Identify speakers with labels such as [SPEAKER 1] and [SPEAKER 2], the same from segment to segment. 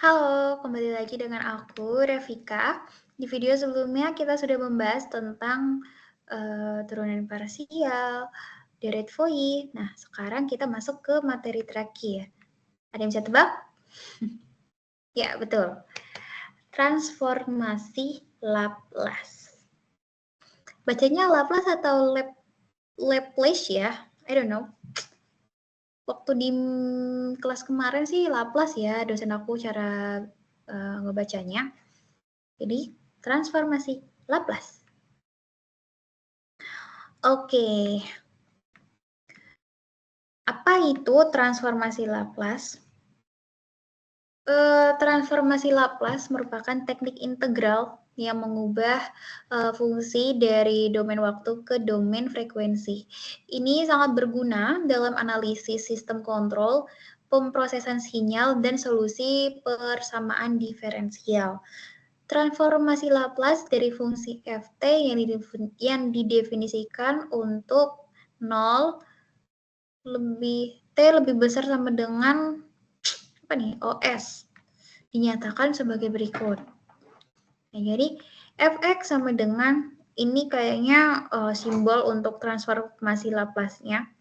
[SPEAKER 1] Halo, kembali lagi dengan aku, Revika. Di video sebelumnya kita sudah membahas tentang turunan parsial, deret Fourier. Nah, sekarang kita masuk ke materi terakhir. Ada yang bisa tebak? Ya, betul. Transformasi Laplace. Bacanya Laplace atau Laplace ya? I don't know. Waktu di kelas kemarin sih Laplace ya, dosen aku cara ngebacanya. Jadi, transformasi Laplace. Oke, apa itu transformasi Laplace? Transformasi Laplace merupakan teknik integral yang mengubah fungsi dari domain waktu ke domain frekuensi. Ini sangat berguna dalam analisis sistem kontrol, pemrosesan sinyal, dan solusi persamaan diferensial. Transformasi Laplace dari fungsi ft yang didefinisikan untuk 0 t lebih besar sama dengan apa nih? OS dinyatakan sebagai berikut. Nah, jadi fx sama dengan ini kayaknya simbol untuk transformasi Laplace-nya.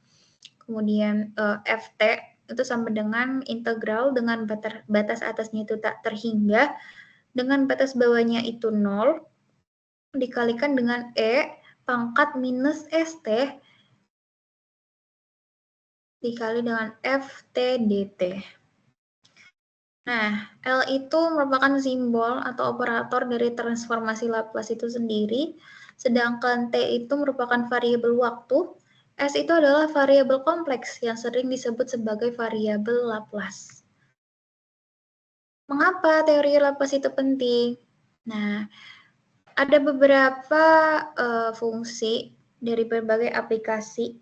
[SPEAKER 1] Kemudian ft itu sama dengan integral dengan batas atasnya itu tak terhingga, dengan batas bawahnya itu 0, dikalikan dengan E pangkat minus ST dikali dengan FT dt. Nah, L itu merupakan simbol atau operator dari transformasi Laplace itu sendiri, sedangkan T itu merupakan variabel waktu, S itu adalah variabel kompleks yang sering disebut sebagai variabel Laplace. Mengapa teori Laplace itu penting? Nah, ada beberapa fungsi dari berbagai aplikasi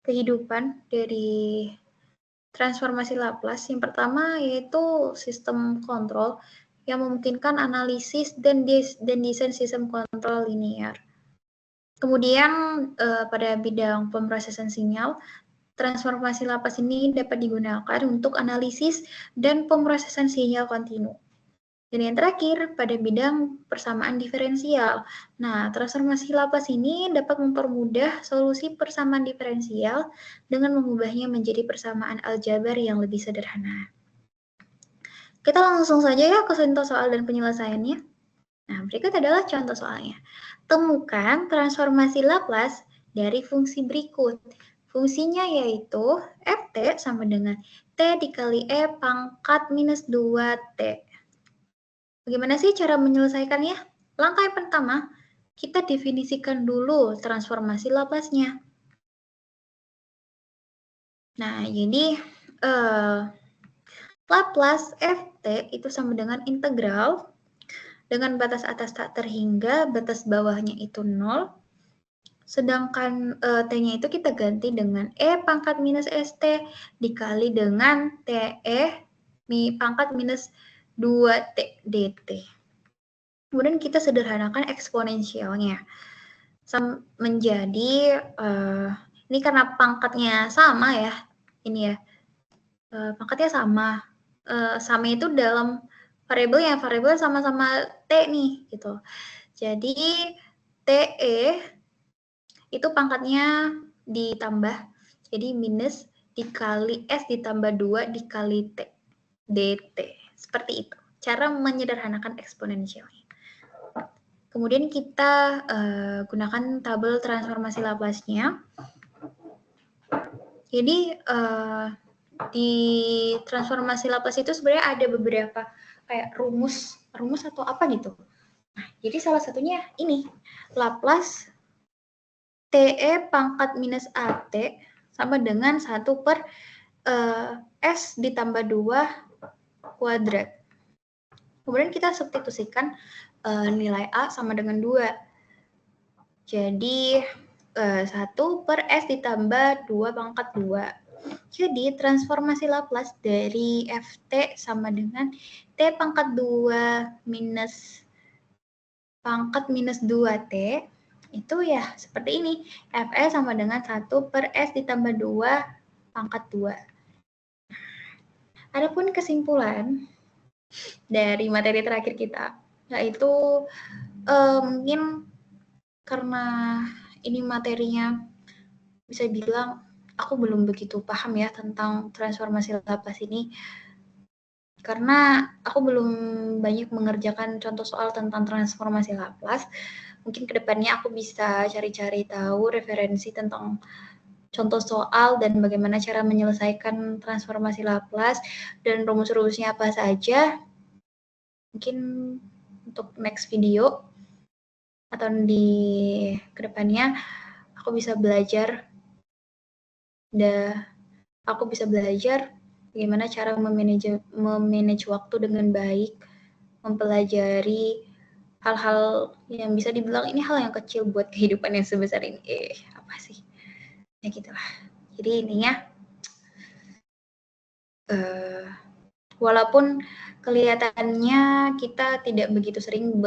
[SPEAKER 1] kehidupan dari transformasi Laplace. Yang pertama yaitu sistem kontrol yang memungkinkan analisis dan desain sistem kontrol linear. Kemudian pada bidang pemrosesan sinyal, transformasi Laplace ini dapat digunakan untuk analisis dan pemrosesan sinyal kontinu. Dan yang terakhir, pada bidang persamaan diferensial. Nah, transformasi Laplace ini dapat mempermudah solusi persamaan diferensial dengan mengubahnya menjadi persamaan aljabar yang lebih sederhana. Kita langsung saja ya ke contoh soal dan penyelesaiannya. Nah, berikut adalah contoh soalnya. Temukan transformasi Laplace dari fungsi berikut. Fungsinya yaitu ft sama dengan t dikali e pangkat minus 2t. Bagaimana sih cara menyelesaikannya? Langkah yang pertama, kita definisikan dulu transformasi Laplace-nya. Nah, jadi Laplace ft itu sama dengan integral dengan batas atas tak terhingga, batas bawahnya itu 0. Sedangkan t-nya itu kita ganti dengan e pangkat minus st dikali dengan te pangkat minus 2t dt. Kemudian kita sederhanakan eksponensialnya menjadi ini karena pangkatnya sama ya, ini ya pangkatnya sama, sama itu dalam variabel sama-sama t nih gitu. Jadi te itu pangkatnya ditambah, jadi minus dikali s ditambah 2 dikali t dt. Seperti itu cara menyederhanakan eksponensialnya. Kemudian kita gunakan tabel transformasi Laplace-nya. Jadi di transformasi Laplace itu sebenarnya ada beberapa kayak rumus atau apa gitu. Nah, jadi salah satunya ini Laplace TE pangkat minus AT sama dengan 1 per S ditambah 2 kuadrat. Kemudian kita substitusikan nilai A sama dengan 2. Jadi 1 per S ditambah 2 pangkat 2. Jadi transformasi Laplace dari Ft sama dengan T pangkat 2 minus pangkat minus 2T itu ya seperti ini. Fe sama dengan 1 per S ditambah 2 pangkat 2. Adapun kesimpulan, dari materi terakhir kita, yaitu mungkin karena ini materinya bisa bilang aku belum begitu paham ya tentang transformasi lapas ini, karena aku belum banyak mengerjakan contoh soal tentang transformasi lapas. Mungkin kedepannya aku bisa cari-cari tahu referensi tentang contoh soal dan bagaimana cara menyelesaikan transformasi Laplace dan rumus-rumusnya apa saja. Mungkin untuk next video atau di kedepannya aku bisa belajar bagaimana cara memanage waktu dengan baik, mempelajari hal-hal yang bisa dibilang ini hal yang kecil buat kehidupan yang sebesar ini. Apa sih? Ya gitulah. Jadi intinya walaupun kelihatannya kita tidak begitu sering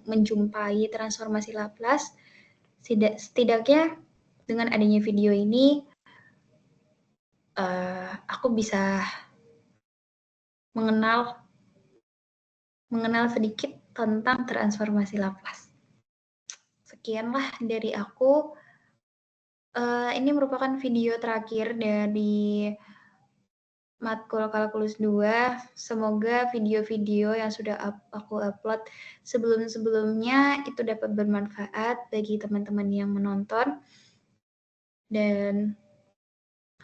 [SPEAKER 1] menjumpai transformasi Laplace, setidaknya dengan adanya video ini aku bisa mengenal sedikit tentang transformasi Laplace. Sekianlah dari aku. Ini merupakan video terakhir dari matkul kalkulus 2. Semoga video-video yang sudah aku upload sebelum-sebelumnya itu dapat bermanfaat bagi teman-teman yang menonton. Dan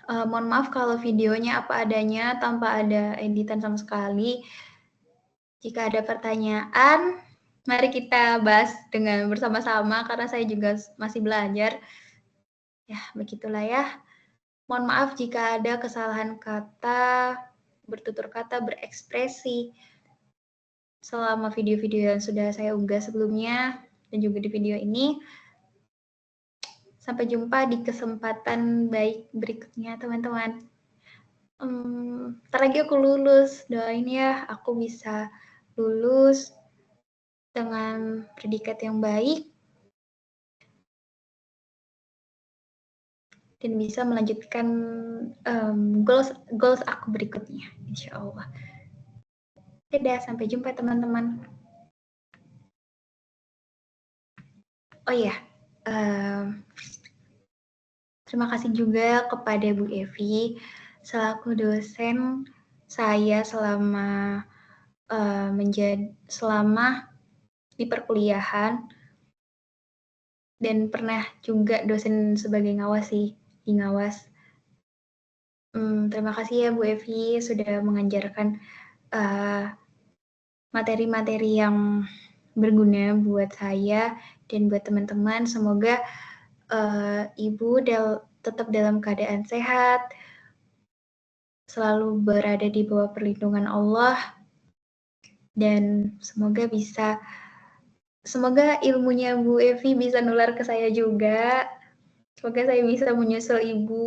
[SPEAKER 1] mohon maaf kalau videonya apa adanya tanpa ada editan sama sekali. Jika ada pertanyaan, mari kita bahas dengan bersama-sama karena saya juga masih belajar. Ya, begitulah ya. Mohon maaf jika ada kesalahan kata, bertutur kata, berekspresi selama video-video yang sudah saya unggah sebelumnya dan juga di video ini. Sampai jumpa di kesempatan baik berikutnya, teman-teman. Ntar lagi aku lulus, doain ya aku bisa lulus dengan predikat yang baik dan bisa melanjutkan goals aku berikutnya, insya Allah. Dadah, sampai jumpa teman-teman. Oh iya, terima kasih juga kepada Bu Evi selaku dosen saya selama di perkuliahan dan pernah juga dosen sebagai ngawas sih di ngawas. Terima kasih ya Bu Evi sudah mengajarkan materi-materi yang berguna buat saya dan buat teman-teman. Semoga Ibu tetap dalam keadaan sehat, selalu berada di bawah perlindungan Allah, dan semoga ilmunya Bu Evi bisa nular ke saya juga. Semoga saya bisa menyusul Ibu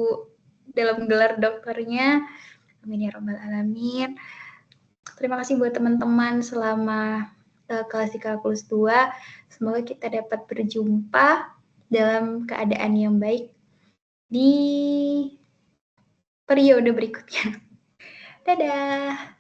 [SPEAKER 1] dalam gelar dokternya. Amin ya rabbal alamin. Terima kasih buat teman-teman selama kelas di kalkulus 2. Semoga kita dapat berjumpa dalam keadaan yang baik di periode berikutnya. Dadah!